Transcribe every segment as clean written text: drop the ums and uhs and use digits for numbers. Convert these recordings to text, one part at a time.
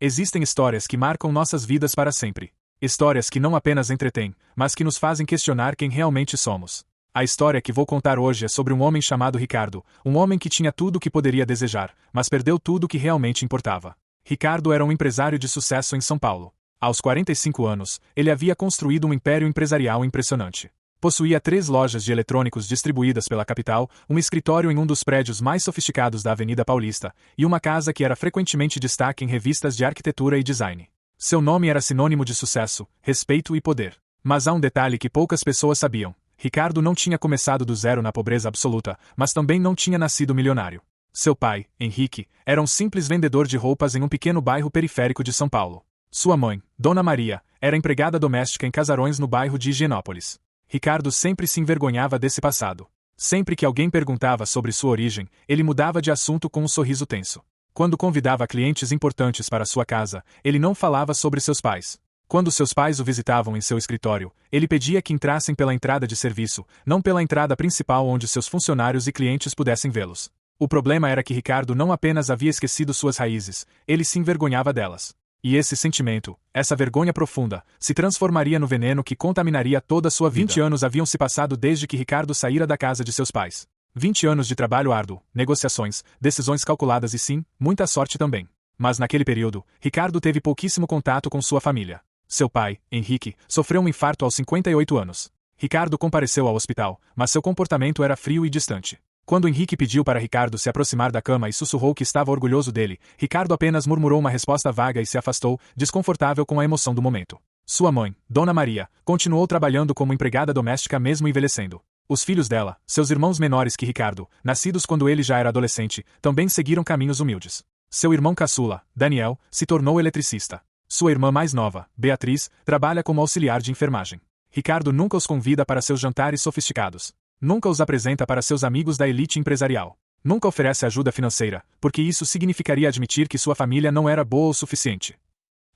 Existem histórias que marcam nossas vidas para sempre. Histórias que não apenas entretêm, mas que nos fazem questionar quem realmente somos. A história que vou contar hoje é sobre um homem chamado Ricardo, um homem que tinha tudo o que poderia desejar, mas perdeu tudo o que realmente importava. Ricardo era um empresário de sucesso em São Paulo. Aos 45 anos, ele havia construído um império empresarial impressionante. Possuía 3 lojas de eletrônicos distribuídas pela capital, um escritório em um dos prédios mais sofisticados da Avenida Paulista, e uma casa que era frequentemente destaque em revistas de arquitetura e design. Seu nome era sinônimo de sucesso, respeito e poder. Mas há um detalhe que poucas pessoas sabiam. Ricardo não tinha começado do zero na pobreza absoluta, mas também não tinha nascido milionário. Seu pai, Henrique, era um simples vendedor de roupas em um pequeno bairro periférico de São Paulo. Sua mãe, Dona Maria, era empregada doméstica em casarões no bairro de Higienópolis. Ricardo sempre se envergonhava desse passado. Sempre que alguém perguntava sobre sua origem, ele mudava de assunto com um sorriso tenso. Quando convidava clientes importantes para sua casa, ele não falava sobre seus pais. Quando seus pais o visitavam em seu escritório, ele pedia que entrassem pela entrada de serviço, não pela entrada principal onde seus funcionários e clientes pudessem vê-los. O problema era que Ricardo não apenas havia esquecido suas raízes, ele se envergonhava delas. E esse sentimento, essa vergonha profunda, se transformaria no veneno que contaminaria toda a sua vida. 20 anos haviam se passado desde que Ricardo saíra da casa de seus pais. 20 anos de trabalho árduo, negociações, decisões calculadas e sim, muita sorte também. Mas naquele período, Ricardo teve pouquíssimo contato com sua família. Seu pai, Henrique, sofreu um infarto aos 58 anos. Ricardo compareceu ao hospital, mas seu comportamento era frio e distante. Quando Henrique pediu para Ricardo se aproximar da cama e sussurrou que estava orgulhoso dele, Ricardo apenas murmurou uma resposta vaga e se afastou, desconfortável com a emoção do momento. Sua mãe, Dona Maria, continuou trabalhando como empregada doméstica mesmo envelhecendo. Os filhos dela, seus irmãos menores que Ricardo, nascidos quando ele já era adolescente, também seguiram caminhos humildes. Seu irmão caçula, Daniel, se tornou eletricista. Sua irmã mais nova, Beatriz, trabalha como auxiliar de enfermagem. Ricardo nunca os convida para seus jantares sofisticados. Nunca os apresenta para seus amigos da elite empresarial. Nunca oferece ajuda financeira, porque isso significaria admitir que sua família não era boa o suficiente.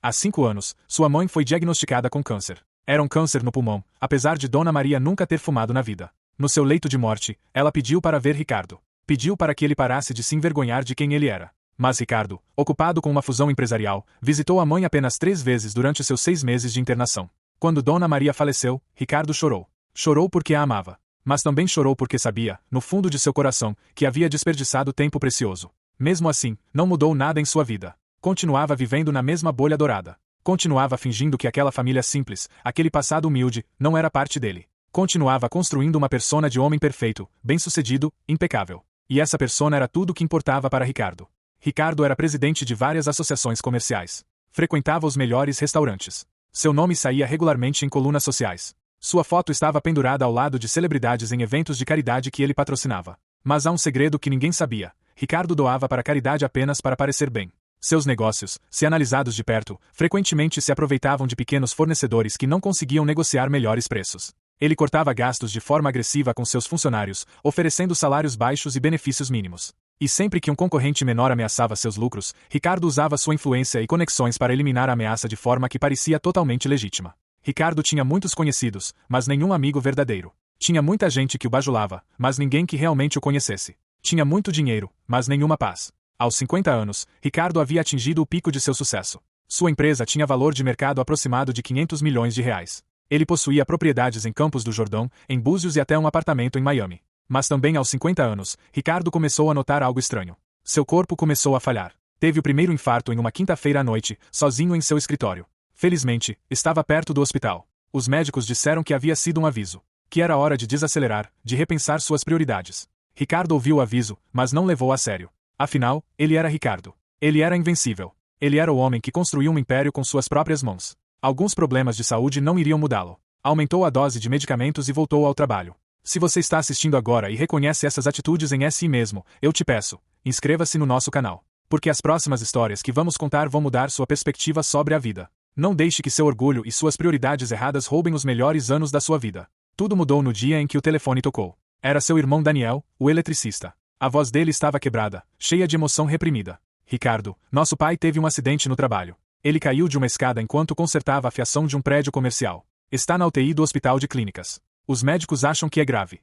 Há 5 anos, sua mãe foi diagnosticada com câncer. Era um câncer no pulmão, apesar de Dona Maria nunca ter fumado na vida. No seu leito de morte, ela pediu para ver Ricardo. Pediu para que ele parasse de se envergonhar de quem ele era. Mas Ricardo, ocupado com uma fusão empresarial, visitou a mãe apenas 3 vezes durante seus 6 meses de internação. Quando Dona Maria faleceu, Ricardo chorou. Chorou porque a amava. Mas também chorou porque sabia, no fundo de seu coração, que havia desperdiçado tempo precioso. Mesmo assim, não mudou nada em sua vida. Continuava vivendo na mesma bolha dourada. Continuava fingindo que aquela família simples, aquele passado humilde, não era parte dele. Continuava construindo uma persona de homem perfeito, bem-sucedido, impecável. E essa persona era tudo o que importava para Ricardo. Ricardo era presidente de várias associações comerciais. Frequentava os melhores restaurantes. Seu nome saía regularmente em colunas sociais. Sua foto estava pendurada ao lado de celebridades em eventos de caridade que ele patrocinava. Mas há um segredo que ninguém sabia. Ricardo doava para a caridade apenas para parecer bem. Seus negócios, se analisados de perto, frequentemente se aproveitavam de pequenos fornecedores que não conseguiam negociar melhores preços. Ele cortava gastos de forma agressiva com seus funcionários, oferecendo salários baixos e benefícios mínimos. E sempre que um concorrente menor ameaçava seus lucros, Ricardo usava sua influência e conexões para eliminar a ameaça de forma que parecia totalmente legítima. Ricardo tinha muitos conhecidos, mas nenhum amigo verdadeiro. Tinha muita gente que o bajulava, mas ninguém que realmente o conhecesse. Tinha muito dinheiro, mas nenhuma paz. Aos 50 anos, Ricardo havia atingido o pico de seu sucesso. Sua empresa tinha valor de mercado aproximado de 500 milhões de reais. Ele possuía propriedades em Campos do Jordão, em Búzios e até um apartamento em Miami. Mas também aos 50 anos, Ricardo começou a notar algo estranho. Seu corpo começou a falhar. Teve o primeiro infarto em uma quinta-feira à noite, sozinho em seu escritório. Felizmente, estava perto do hospital. Os médicos disseram que havia sido um aviso. Que era hora de desacelerar, de repensar suas prioridades. Ricardo ouviu o aviso, mas não levou a sério. Afinal, ele era Ricardo. Ele era invencível. Ele era o homem que construiu um império com suas próprias mãos. Alguns problemas de saúde não iriam mudá-lo. Aumentou a dose de medicamentos e voltou ao trabalho. Se você está assistindo agora e reconhece essas atitudes em si mesmo, eu te peço, inscreva-se no nosso canal. Porque as próximas histórias que vamos contar vão mudar sua perspectiva sobre a vida. Não deixe que seu orgulho e suas prioridades erradas roubem os melhores anos da sua vida. Tudo mudou no dia em que o telefone tocou. Era seu irmão Daniel, o eletricista. A voz dele estava quebrada, cheia de emoção reprimida. Ricardo, nosso pai teve um acidente no trabalho. Ele caiu de uma escada enquanto consertava a fiação de um prédio comercial. Está na UTI do Hospital de Clínicas. Os médicos acham que é grave.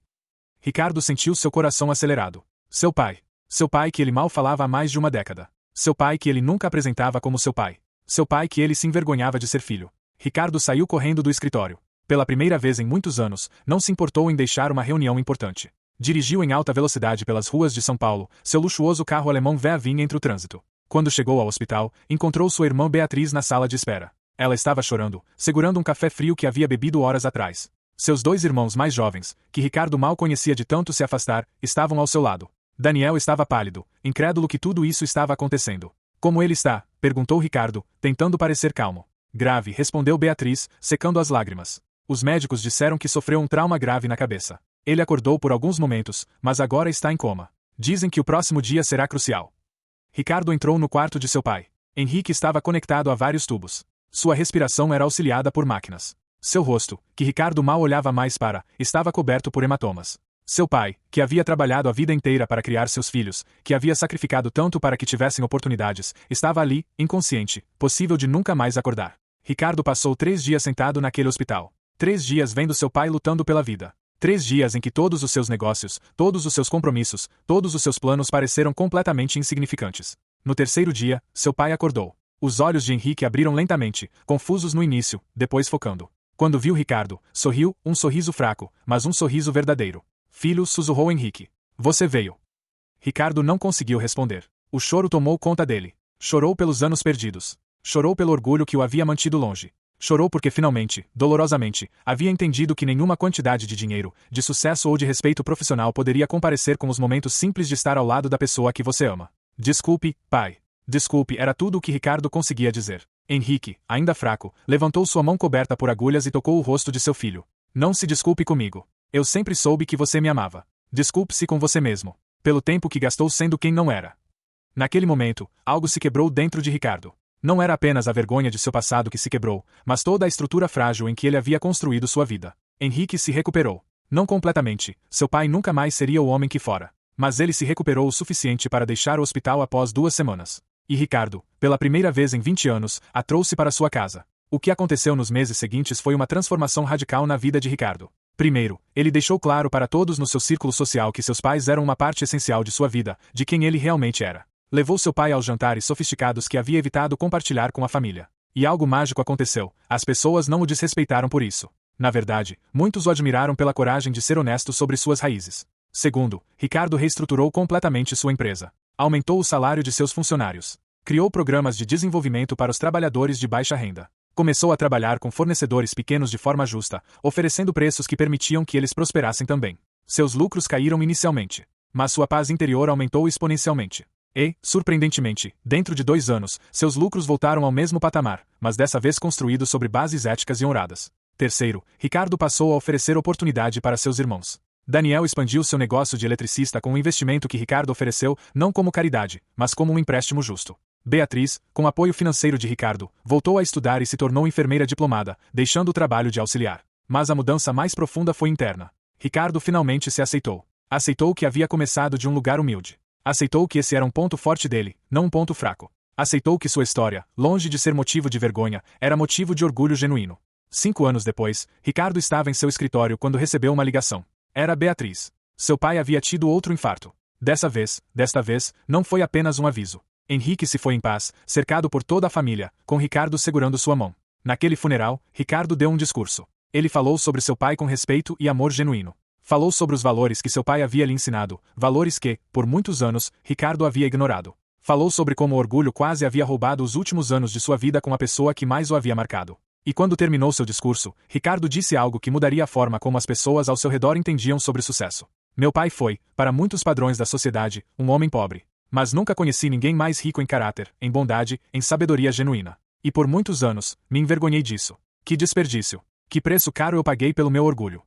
Ricardo sentiu seu coração acelerado. Seu pai que ele mal falava há mais de uma década. Seu pai que ele nunca apresentava como seu pai. Seu pai que ele se envergonhava de ser filho. Ricardo saiu correndo do escritório. Pela primeira vez em muitos anos, não se importou em deixar uma reunião importante. Dirigiu em alta velocidade pelas ruas de São Paulo, seu luxuoso carro alemão vinha entre o trânsito. Quando chegou ao hospital, encontrou sua irmã Beatriz na sala de espera. Ela estava chorando, segurando um café frio que havia bebido horas atrás. Seus dois irmãos mais jovens, que Ricardo mal conhecia de tanto se afastar, estavam ao seu lado. Daniel estava pálido, incrédulo que tudo isso estava acontecendo. Como ele está? Perguntou Ricardo, tentando parecer calmo. Grave, respondeu Beatriz, secando as lágrimas. Os médicos disseram que sofreu um trauma grave na cabeça. Ele acordou por alguns momentos, mas agora está em coma. Dizem que o próximo dia será crucial. Ricardo entrou no quarto de seu pai. Henrique estava conectado a vários tubos. Sua respiração era auxiliada por máquinas. Seu rosto, que Ricardo mal olhava mais para, estava coberto por hematomas. Seu pai, que havia trabalhado a vida inteira para criar seus filhos, que havia sacrificado tanto para que tivessem oportunidades, estava ali, inconsciente, possível de nunca mais acordar. Ricardo passou 3 dias sentado naquele hospital. 3 dias vendo seu pai lutando pela vida. 3 dias em que todos os seus negócios, todos os seus compromissos, todos os seus planos pareceram completamente insignificantes. No terceiro dia, seu pai acordou. Os olhos de Henrique abriram lentamente, confusos no início, depois focando. Quando viu Ricardo, sorriu, um sorriso fraco, mas um sorriso verdadeiro. Filho, sussurrou Henrique. Você veio. Ricardo não conseguiu responder. O choro tomou conta dele. Chorou pelos anos perdidos. Chorou pelo orgulho que o havia mantido longe. Chorou porque finalmente, dolorosamente, havia entendido que nenhuma quantidade de dinheiro, de sucesso ou de respeito profissional poderia comparecer com os momentos simples de estar ao lado da pessoa que você ama. Desculpe, pai. Desculpe, era tudo o que Ricardo conseguia dizer. Henrique, ainda fraco, levantou sua mão coberta por agulhas e tocou o rosto de seu filho. Não se desculpe comigo. Eu sempre soube que você me amava. Desculpe-se com você mesmo. Pelo tempo que gastou sendo quem não era. Naquele momento, algo se quebrou dentro de Ricardo. Não era apenas a vergonha de seu passado que se quebrou, mas toda a estrutura frágil em que ele havia construído sua vida. Henrique se recuperou. Não completamente, seu pai nunca mais seria o homem que fora. Mas ele se recuperou o suficiente para deixar o hospital após 2 semanas. E Ricardo, pela primeira vez em 20 anos, a trouxe para sua casa. O que aconteceu nos meses seguintes foi uma transformação radical na vida de Ricardo. Primeiro, ele deixou claro para todos no seu círculo social que seus pais eram uma parte essencial de sua vida, de quem ele realmente era. Levou seu pai aos jantares sofisticados que havia evitado compartilhar com a família. E algo mágico aconteceu, as pessoas não o desrespeitaram por isso. Na verdade, muitos o admiraram pela coragem de ser honesto sobre suas raízes. Segundo, Ricardo reestruturou completamente sua empresa. Aumentou o salário de seus funcionários. Criou programas de desenvolvimento para os trabalhadores de baixa renda. Começou a trabalhar com fornecedores pequenos de forma justa, oferecendo preços que permitiam que eles prosperassem também. Seus lucros caíram inicialmente, mas sua paz interior aumentou exponencialmente. E, surpreendentemente, dentro de 2 anos, seus lucros voltaram ao mesmo patamar, mas dessa vez construídos sobre bases éticas e honradas. Terceiro, Ricardo passou a oferecer oportunidade para seus irmãos. Daniel expandiu seu negócio de eletricista com o investimento que Ricardo ofereceu, não como caridade, mas como um empréstimo justo. Beatriz, com apoio financeiro de Ricardo, voltou a estudar e se tornou enfermeira diplomada, deixando o trabalho de auxiliar. Mas a mudança mais profunda foi interna. Ricardo finalmente se aceitou. Aceitou que havia começado de um lugar humilde. Aceitou que esse era um ponto forte dele, não um ponto fraco. Aceitou que sua história, longe de ser motivo de vergonha, era motivo de orgulho genuíno. 5 anos depois, Ricardo estava em seu escritório quando recebeu uma ligação. Era Beatriz. Seu pai havia tido outro infarto. Desta vez, não foi apenas um aviso. Henrique se foi em paz, cercado por toda a família, com Ricardo segurando sua mão. Naquele funeral, Ricardo deu um discurso. Ele falou sobre seu pai com respeito e amor genuíno. Falou sobre os valores que seu pai havia lhe ensinado, valores que, por muitos anos, Ricardo havia ignorado. Falou sobre como o orgulho quase havia roubado os últimos anos de sua vida com a pessoa que mais o havia marcado. E quando terminou seu discurso, Ricardo disse algo que mudaria a forma como as pessoas ao seu redor entendiam sobre sucesso. Meu pai foi, para muitos padrões da sociedade, um homem pobre. Mas nunca conheci ninguém mais rico em caráter, em bondade, em sabedoria genuína. E por muitos anos, me envergonhei disso. Que desperdício! Que preço caro eu paguei pelo meu orgulho.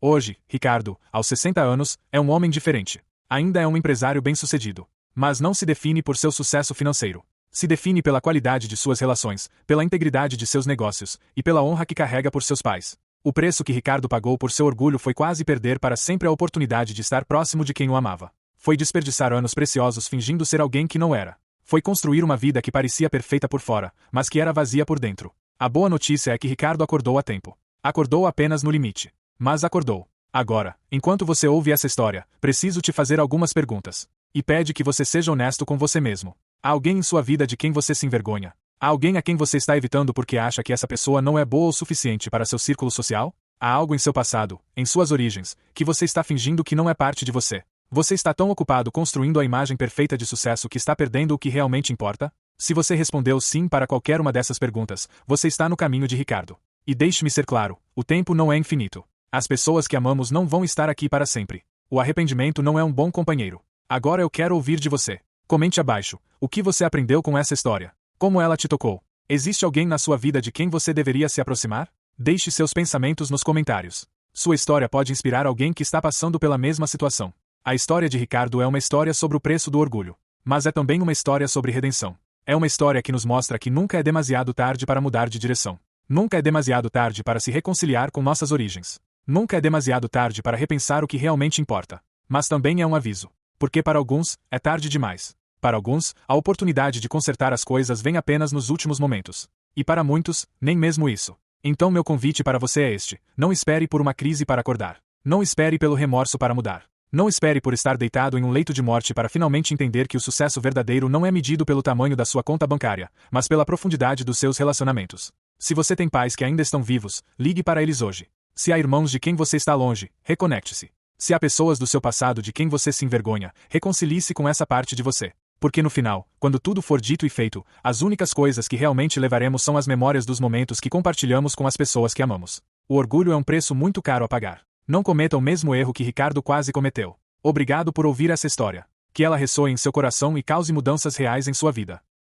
Hoje, Ricardo, aos 60 anos, é um homem diferente. Ainda é um empresário bem-sucedido. Mas não se define por seu sucesso financeiro. Se define pela qualidade de suas relações, pela integridade de seus negócios, e pela honra que carrega por seus pais. O preço que Ricardo pagou por seu orgulho foi quase perder para sempre a oportunidade de estar próximo de quem o amava. Foi desperdiçar anos preciosos fingindo ser alguém que não era. Foi construir uma vida que parecia perfeita por fora, mas que era vazia por dentro. A boa notícia é que Ricardo acordou a tempo. Acordou apenas no limite. Mas acordou. Agora, enquanto você ouve essa história, preciso te fazer algumas perguntas. E pede que você seja honesto com você mesmo. Há alguém em sua vida de quem você se envergonha? Há alguém a quem você está evitando porque acha que essa pessoa não é boa o suficiente para seu círculo social? Há algo em seu passado, em suas origens, que você está fingindo que não é parte de você. Você está tão ocupado construindo a imagem perfeita de sucesso que está perdendo o que realmente importa? Se você respondeu sim para qualquer uma dessas perguntas, você está no caminho de Ricardo. E deixe-me ser claro, o tempo não é infinito. As pessoas que amamos não vão estar aqui para sempre. O arrependimento não é um bom companheiro. Agora eu quero ouvir de você. Comente abaixo, o que você aprendeu com essa história? Como ela te tocou? Existe alguém na sua vida de quem você deveria se aproximar? Deixe seus pensamentos nos comentários. Sua história pode inspirar alguém que está passando pela mesma situação. A história de Ricardo é uma história sobre o preço do orgulho. Mas é também uma história sobre redenção. É uma história que nos mostra que nunca é demasiado tarde para mudar de direção. Nunca é demasiado tarde para se reconciliar com nossas origens. Nunca é demasiado tarde para repensar o que realmente importa. Mas também é um aviso. Porque para alguns, é tarde demais. Para alguns, a oportunidade de consertar as coisas vem apenas nos últimos momentos. E para muitos, nem mesmo isso. Então meu convite para você é este: não espere por uma crise para acordar. Não espere pelo remorso para mudar. Não espere por estar deitado em um leito de morte para finalmente entender que o sucesso verdadeiro não é medido pelo tamanho da sua conta bancária, mas pela profundidade dos seus relacionamentos. Se você tem pais que ainda estão vivos, ligue para eles hoje. Se há irmãos de quem você está longe, reconecte-se. Se há pessoas do seu passado de quem você se envergonha, reconcilie-se com essa parte de você. Porque no final, quando tudo for dito e feito, as únicas coisas que realmente levaremos são as memórias dos momentos que compartilhamos com as pessoas que amamos. O orgulho é um preço muito caro a pagar. Não cometa o mesmo erro que Ricardo quase cometeu. Obrigado por ouvir essa história. Que ela ressoe em seu coração e cause mudanças reais em sua vida.